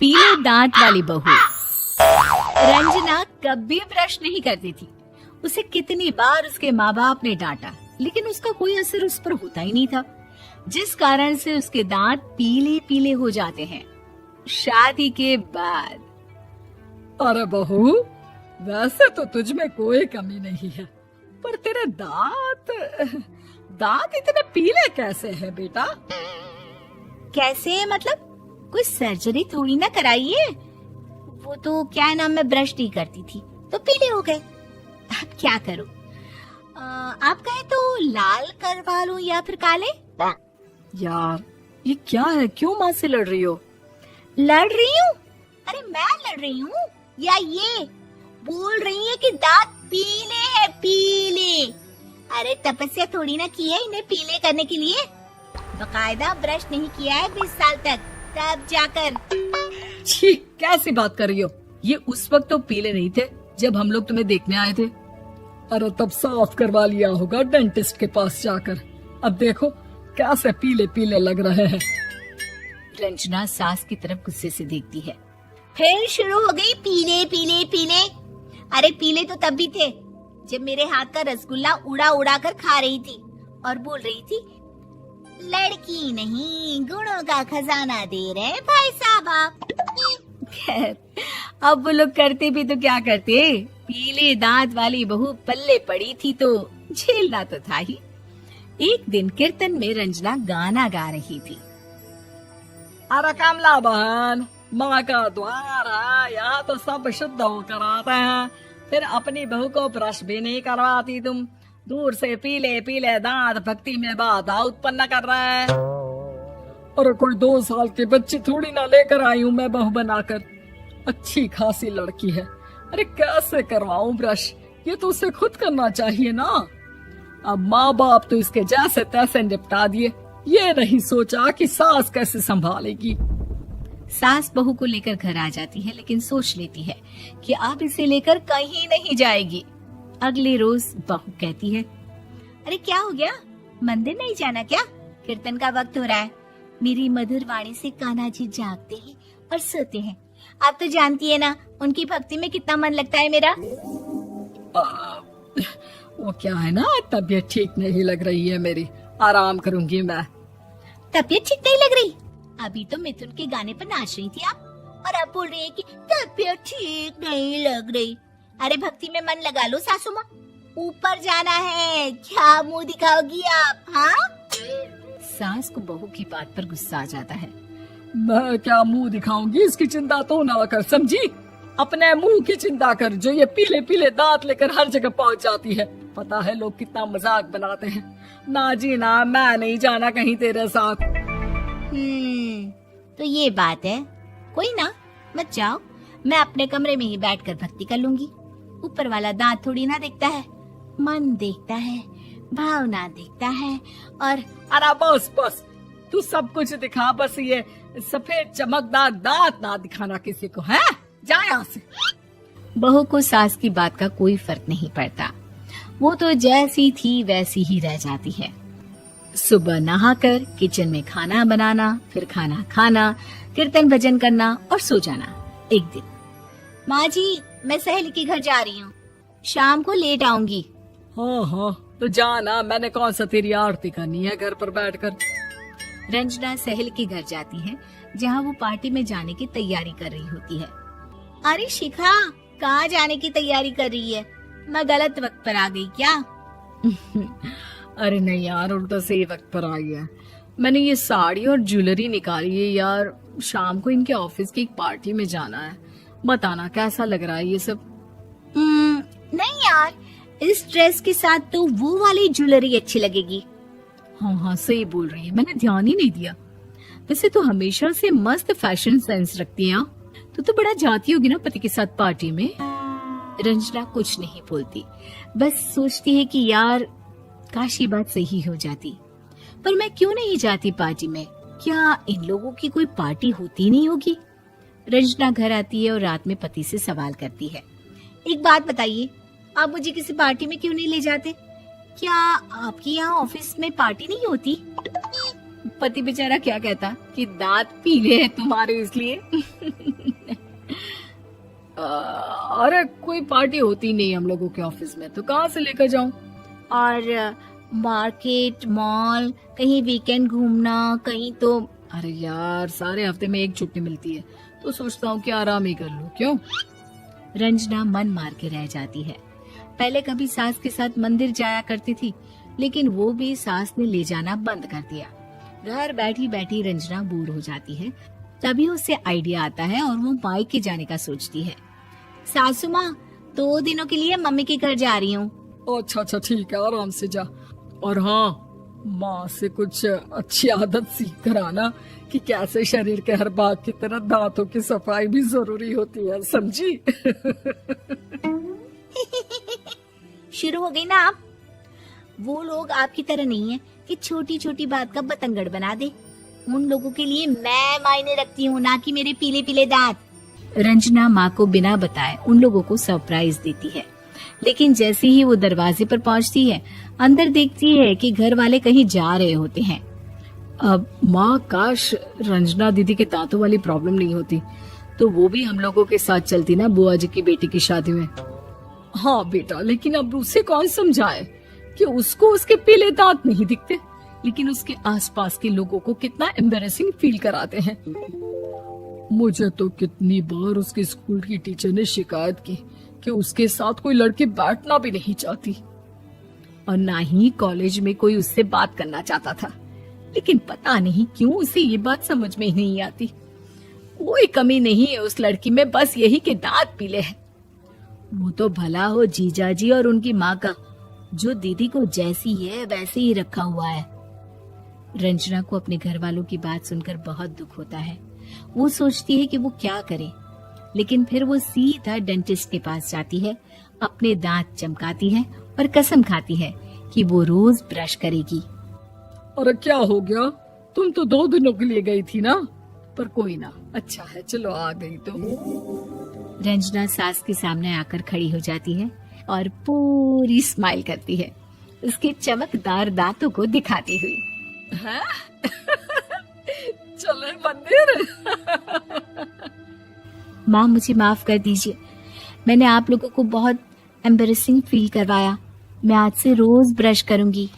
पीले दांत वाली बहू। रंजना कभी ब्रश नहीं करती थी। उसे कितनी बार उसके माँ बाप ने डांटा, लेकिन उसका कोई असर उस पर होता ही नहीं था, जिस कारण से उसके दांत पीले पीले हो जाते हैं। शादी के बाद अरे बहू, वैसे तो तुझ में कोई कमी नहीं है, पर तेरे दांत इतने पीले कैसे हैं बेटा? कैसे मतलब? कोई सर्जरी थोड़ी ना कराइए। वो तो क्या नाम, मैं ब्रश नहीं करती थी तो पीले हो गए। अब क्या करूं? आप कहे तो लाल करवा लूं या फिर काले? यार ये क्या है, क्यों माँ से लड़ रही हो? लड़ रही हूँ? अरे मैं लड़ रही हूँ या ये बोल रही है कि दांत पीले हैं, पीले। अरे तपस्या थोड़ी ना की है इन्हें पीले करने के लिए। बकायदा ब्रश नहीं किया है 20 साल तक, तब जाकर। छी, कैसी बात कर रही हो? ये उस वक्त तो पीले नहीं थे जब हम लोग तुम्हें देखने आए थे। अरे तब साफ करवा लिया होगा डेंटिस्ट के पास जाकर। अब देखो कैसे पीले पीले लग रहे हैं। रंजना सास की तरफ गुस्से से देखती है। फिर शुरू हो गई पीले पीले पीले। अरे पीले तो तब भी थे जब मेरे हाथ का रसगुल्ला उड़ा उड़ा कर खा रही थी और बोल रही थी, लड़की नहीं गुणों का खजाना दे रहे भाई साहब आप। खैर, अब वो लोग करते भी तो क्या करते, पीले दांत वाली बहू पल्ले पड़ी थी तो झेलना तो था ही। एक दिन कीर्तन में रंजना गाना गा रही थी। अरे कमला बहन, माँ का द्वार है, यहाँ तो सब शुद्ध होकर आते हैं, फिर अपनी बहू को ब्रश भी नहीं करवाती तुम। दूर से पीले पीले दांत भक्ति में बाधा उत्पन्न कर रहे हैं। अरे कोई 2 साल के बच्ची थोड़ी ना लेकर आई हूँ मैं बहू बनाकर। अच्छी खासी लड़की है, अरे कैसे करवाऊं ब्रश? ये तो उसे खुद करना चाहिए ना। अब माँ बाप तो इसके जैसे तैसे निपटा दिए, ये नहीं सोचा कि सास कैसे संभालेगी। सास बहू को लेकर घर आ जाती है, लेकिन सोच लेती है कि अब इसे लेकर कहीं नहीं जाएगी। अगले रोज बहू कहती है, अरे क्या हो गया, मंदिर नहीं जाना क्या? कीर्तन का वक्त हो रहा है। मेरी मधुर वाणी से कान्हा जी जागते हैं और सोते हैं। आप तो जानती है ना उनकी भक्ति में कितना मन लगता है मेरा। वो क्या है ना, तबीयत ठीक नहीं लग रही है मेरी, आराम करूंगी मैं। तबीयत ठीक नहीं लग रही? अभी तो मिथुन के गाने पर नाच रही थी आप, और अब बोल रही है कि तबीयत ठीक नहीं लग रही। अरे भक्ति में मन लगा लो सासू माँ, ऊपर जाना है, क्या मुंह दिखाओगी आप? हाँ? सास को बहू की बात पर गुस्सा आ जाता है। मैं क्या मुंह दिखाऊंगी, इसकी चिंता तो ना कर, समझी? अपने मुंह की चिंता कर, जो ये पीले पीले दांत लेकर हर जगह पहुंच जाती है। पता है लोग कितना मजाक बनाते हैं। ना जी ना, मैं नहीं जाना कहीं तेरे साथ। तो ये बात है। कोई ना, मत जाओ, मैं अपने कमरे में ही बैठकर भक्ति कर लूंगी। ऊपर वाला दांत थोड़ी ना देखता है, मन देखता है, भावना देखता है। और अरे बस बस, तू सब कुछ दिखा, बस ये सफेद चमकदार दांत ना दिखाना किसी को, है? जा यहाँ से। बहू को सास की बात का कोई फर्क नहीं पड़ता, वो तो जैसी थी वैसी ही रह जाती है। सुबह नहाकर किचन में खाना बनाना, फिर खाना खाना, कीर्तन भजन करना और सो जाना। एक दिन, माँ जी मैं सहेली के घर जा रही हूँ, शाम को लेट आऊंगी। हाँ हाँ तो जाना, मैंने कौन सा तेरी आरती करनी है घर पर बैठकर। रंजना सहेली के घर जाती है, जहाँ वो पार्टी में जाने की तैयारी कर रही होती है। अरे शिखा, कहाँ जाने की तैयारी कर रही है? मैं गलत वक्त पर आ गई क्या? अरे नहीं यार, उल्टा सही वक्त पर आई है। मैंने ये साड़ी और ज्वेलरी निकाली है यार, शाम को इनके ऑफिस की एक पार्टी में जाना है। बताना कैसा लग रहा है ये सब? नहीं यार, इस ड्रेस के साथ तो वो वाली ज्वेलरी अच्छी लगेगी। हाँ हाँ सही बोल रही है, मैंने ध्यान ही नहीं दिया। वैसे तो हमेशा से मस्त फैशन सेंस रखती है। तो बड़ा जाती होगी ना पति के साथ पार्टी में। रंजना कुछ नहीं बोलती, बस सोचती है कि यार काश ये बात सही हो जाती। पर मैं क्यों नहीं जाती पार्टी में? क्या इन लोगों की कोई पार्टी होती नहीं होगी? रंजना घर आती है और रात में पति से सवाल करती है, एक बात बताइए, आप मुझे किसी पार्टी में क्यों नहीं ले जाते? क्या आपके यहाँ ऑफिस में पार्टी नहीं होती? पति बेचारा क्या कहता कि दांत पीले हैं तुम्हारे इसलिए। अरे कोई पार्टी होती नहीं हम लोगों के ऑफिस में, तो कहाँ से लेकर जाऊं? और मार्केट, मॉल, कहीं वीकेंड घूमना, कहीं तो। अरे यार सारे हफ्ते में एक छुट्टी मिलती है, तो सोचता हूँ कि आराम ही कर लूं। क्यों? रंजना मन मार के रह जाती है। पहले कभी सास के साथ मंदिर जाया करती थी, लेकिन वो भी सास ने ले जाना बंद कर दिया। घर बैठी बैठी रंजना बोर हो जाती है। तभी उसे आइडिया आता है और वो मायके जाने का सोचती है। सासू माँ, 2 दिनों के लिए मम्मी के घर जा रही हूँ। अच्छा अच्छा ठीक है, आराम से जा। और हाँ, माँ से कुछ अच्छी आदत सीख कर आना कि कैसे शरीर के हर भाग की तरह दांतों की सफाई भी जरूरी होती है, समझी? शुरू हो गई ना आप। वो लोग आपकी तरह नहीं है कि छोटी छोटी बात का बतंगड़ बना दे। उन लोगों के लिए मैं मायने रखती हूँ, ना कि मेरे पीले पीले दांत। रंजना माँ को बिना बताए उन लोगों को सरप्राइज देती है, लेकिन जैसे ही वो दरवाजे पर पहुंचती है, अंदर देखती है कि घर वाले कहीं जा रहे होते हैं। अब माँ, काश रंजना दीदी के दांतों वाली प्रॉब्लम नहीं होती, तो वो भी हम लोगों के साथ चलती ना बुआ जी की बेटी की शादी में। हाँ बेटा, लेकिन अब उसे कौन समझाए कि उसको उसके पीले दांत नहीं दिखते, लेकिन उसके आसपास के लोगों को कितना एम्बैरेसिंग फील कराते हैं। मुझे तो कितनी बार उसके स्कूल की टीचर ने शिकायत की कि उसके साथ कोई लड़की बैठना भी नहीं चाहती, और ना ही कॉलेज में कोई उससे बात करना चाहता था। लेकिन पता नहीं क्यों उसे ये बात समझ में ही नहीं आती। कोई कमी नहीं है उस लड़की में, बस यही कि दांत पीले हैं। वो तो भला हो जीजा जी और उनकी माँ का, जो दीदी को जैसी है वैसे ही रखा हुआ है। रंजना को अपने घर वालों की बात सुनकर बहुत दुख होता है। वो सोचती है कि वो क्या करे, लेकिन फिर वो सीधा डेंटिस्ट के पास जाती है, अपने दांत चमकाती है और कसम खाती है कि वो रोज ब्रश करेगी। अरे क्या हो गया? तुम तो 2 दिनों के लिए गई थी ना, पर कोई ना, अच्छा है, चलो आ गई तो। रंजना सास के सामने आकर खड़ी हो जाती है और पूरी स्माइल करती है, उसके चमकदार दांतों को दिखाती हुई। हैं? चले मंदिर? माँ, मुझे माफ कर दीजिए, मैंने आप लोगों को बहुत एम्बैरेसिंग फील करवाया। मैं आज से रोज ब्रश करूंगी।